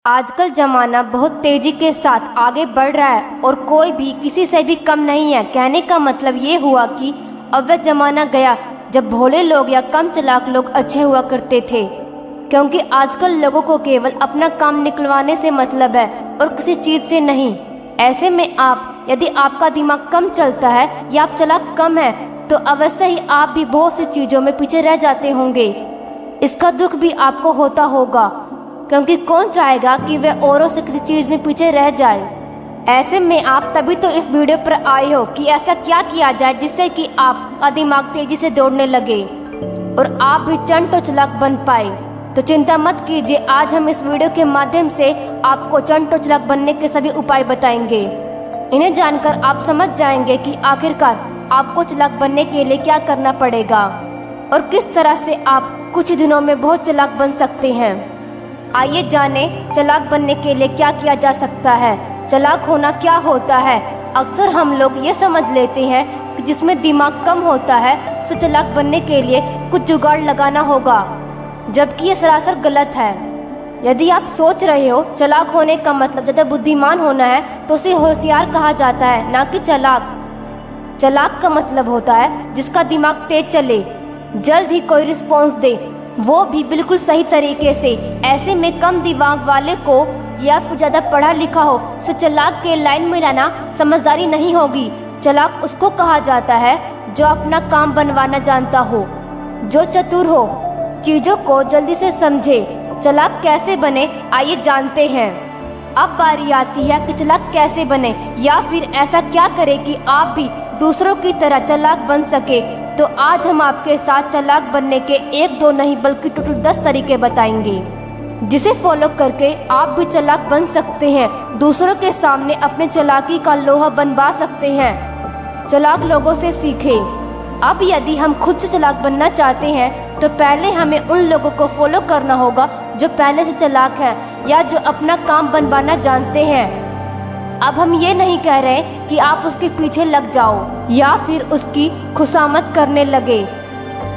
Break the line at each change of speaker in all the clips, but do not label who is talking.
आजकल जमाना बहुत तेजी के साथ आगे बढ़ रहा है और कोई भी किसी से भी कम नहीं है। कहने का मतलब ये हुआ कि अब वह जमाना गया जब भोले लोग या कम चालाक लोग अच्छे हुआ करते थे, क्योंकि आजकल लोगों को केवल अपना काम निकलवाने से मतलब है और किसी चीज से नहीं। ऐसे में यदि आपका दिमाग कम चलता है या आप चालाक कम है तो अवश्य ही आप भी बहुत सी चीजों में पीछे रह जाते होंगे। इसका दुख भी आपको होता होगा, क्योंकि कौन चाहेगा कि वह औरों से किसी चीज में पीछे रह जाए। ऐसे में आप तभी तो इस वीडियो पर आए हो कि ऐसा क्या किया जाए जिससे कि आपका दिमाग तेजी से दौड़ने लगे और आप भी चंट और चालाक बन पाए। तो चिंता मत कीजिए, आज हम इस वीडियो के माध्यम से आपको चंट और चालाक बनने के सभी उपाय बताएंगे। इन्हें जानकर आप समझ जाएंगे कि आखिरकार आपको चालाक बनने के लिए क्या करना पड़ेगा और किस तरह से आप कुछ दिनों में बहुत चालाक बन सकते हैं। आइए जाने चालाक बनने के लिए क्या किया जा सकता है। चालाक होना क्या होता है। अक्सर हम लोग ये समझ लेते हैं कि जिसमें दिमाग कम होता है सो चालाक बनने के लिए कुछ जुगाड़ लगाना होगा, जबकि ये सरासर गलत है। यदि आप सोच रहे हो चालाक होने का मतलब ज्यादा बुद्धिमान होना है तो उसे होशियार कहा जाता है, ना कि चालाक। चालाक का मतलब होता है जिसका दिमाग तेज चले, जल्द ही कोई रिस्पॉन्स दे, वो भी बिल्कुल सही तरीके से। ऐसे में कम दिमाग वाले को या फिर ज्यादा पढ़ा लिखा हो तो चालाक के लाइन में लाना समझदारी नहीं होगी। चालाक उसको कहा जाता है जो अपना काम बनवाना जानता हो, जो चतुर हो, चीजों को जल्दी से समझे। चालाक कैसे बने आइए जानते हैं। अब बारी आती है कि चालाक कैसे बने या फिर ऐसा क्या करे कि आप भी दूसरों की तरह चालाक बन सके। तो आज हम आपके साथ चालाक बनने के 1-2 नहीं बल्कि टोटल 10 तरीके बताएंगे, जिसे फॉलो करके आप भी चालाक बन सकते हैं, दूसरों के सामने अपने चालाकी का लोहा बनवा सकते हैं। चालाक लोगों से सीखें। अब यदि हम खुद से चालाक बनना चाहते हैं तो पहले हमें उन लोगों को फॉलो करना होगा जो पहले से चालाक हैं या जो अपना काम बनवाना जानते हैं। अब हम ये नहीं कह रहे कि आप उसके पीछे लग जाओ या फिर उसकी खुशामद करने लगे,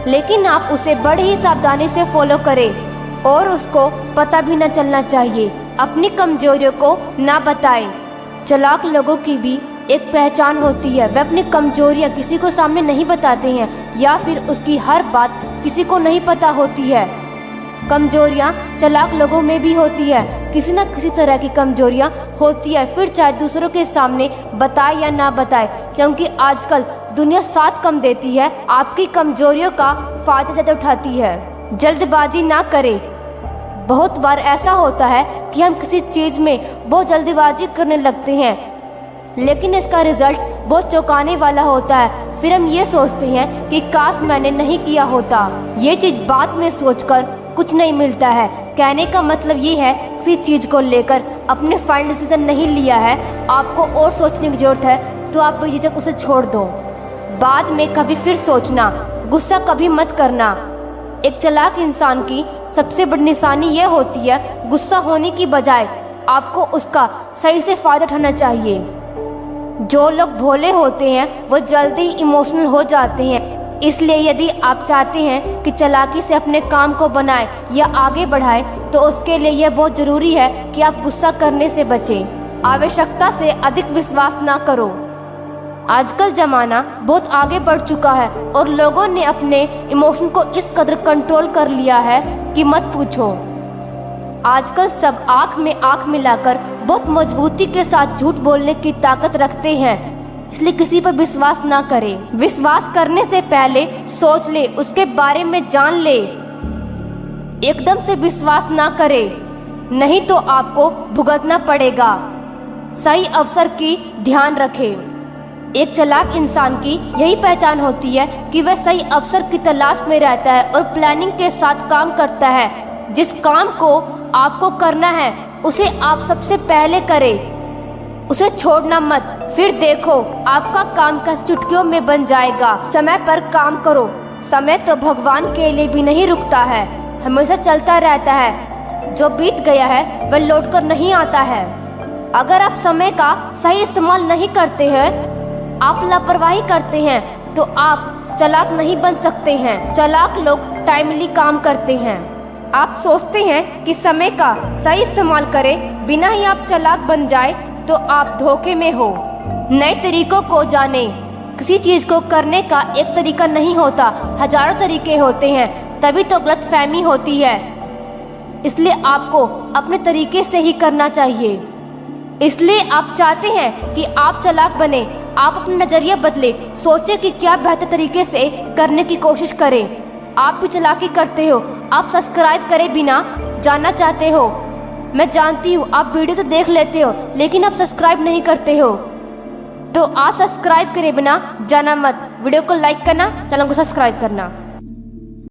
लेकिन आप उसे बड़ी ही सावधानी से फॉलो करें और उसको पता भी न चलना चाहिए, अपनी कमजोरियों को ना बताएं। चालाक लोगों की भी एक पहचान होती है, वे अपनी कमजोरियां किसी को सामने नहीं बताते हैं या फिर उसकी हर बात किसी को नहीं पता होती है। कमजोरियां चालाक लोगों में भी होती है, किसी न किसी तरह की कमजोरियां होती है, फिर चाहे दूसरों के सामने बताए या ना बताए, क्योंकि आजकल दुनिया साथ कम देती है, आपकी कमजोरियों का फायदा ज्यादा उठाती है। जल्दबाजी ना करें। बहुत बार ऐसा होता है कि हम किसी चीज में बहुत जल्दबाजी करने लगते हैं, लेकिन इसका रिजल्ट बहुत चौंकाने वाला होता है। फिर हम ये सोचते हैं कि काश मैंने नहीं किया होता। ये चीज बाद में सोचकर कुछ नहीं मिलता है। कहने का मतलब ये है किसी चीज को लेकर अपने फाइनल डिसीजन नहीं लिया है, आपको और सोचने की जरूरत है तो आप बेझिझक उसे छोड़ दो। बाद में कभी फिर सोचना, गुस्सा कभी मत करना। एक चालाक इंसान की सबसे बड़ी निशानी यह होती है गुस्सा होने की बजाय आपको उसका सही से फायदा उठाना चाहिए। जो लोग भोले होते हैं वो जल्दी इमोशनल हो जाते हैं, इसलिए यदि आप चाहते हैं कि चालाकी से अपने काम को बनाए या आगे बढ़ाए तो उसके लिए यह बहुत जरूरी है कि आप गुस्सा करने से बचें। आवश्यकता से अधिक विश्वास ना करो। आजकल जमाना बहुत आगे बढ़ चुका है और लोगों ने अपने इमोशन को इस कदर कंट्रोल कर लिया है कि मत पूछो। आजकल सब आंख में आंख मिलाकर बहुत मजबूती के साथ झूठ बोलने की ताकत रखते हैं, इसलिए किसी पर विश्वास ना करें। विश्वास करने से पहले सोच ले, उसके बारे में जान ले। एकदम से विश्वास ना करें, नहीं तो आपको भुगतना पड़ेगा। सही अवसर की ध्यान रखें। एक चालाक इंसान की यही पहचान होती है कि वह सही अवसर की तलाश में रहता है और प्लानिंग के साथ काम करता है। जिस काम को आपको करना है उसे आप सबसे पहले करें, उसे छोड़ना मत। फिर देखो आपका काम कैसे चुटकियों में बन जाएगा। समय पर काम करो। समय तो भगवान के लिए भी नहीं रुकता है, हमेशा चलता रहता है। जो बीत गया है वह लौटकर नहीं आता है। अगर आप समय का सही इस्तेमाल नहीं करते हैं, आप लापरवाही करते हैं, तो आप चालाक नहीं बन सकते हैं। चालाक लोग टाइमली काम करते हैं। आप सोचते हैं कि समय का सही इस्तेमाल करें, बिना ही आप चालाक बन जाए तो आप धोखे में हो। नए तरीकों को जाने। किसी चीज को करने का एक तरीका नहीं होता, हजारों तरीके होते हैं, तभी तो गलतफहमी होती है। इसलिए आपको अपने तरीके से ही करना चाहिए। इसलिए आप चाहते हैं कि आप चालाक बने, आप अपना नजरिया बदले, सोचे कि क्या बेहतर तरीके से करने की कोशिश करें। आप भी चालाकी करते हो, आप सब्सक्राइब करे बिना जानना चाहते हो। मैं जानती हूँ आप वीडियो तो देख लेते हो, लेकिन आप सब्सक्राइब नहीं करते हो। तो आप सब्सक्राइब करे बिना जाना मत। वीडियो को लाइक करना, चैनल को सब्सक्राइब करना।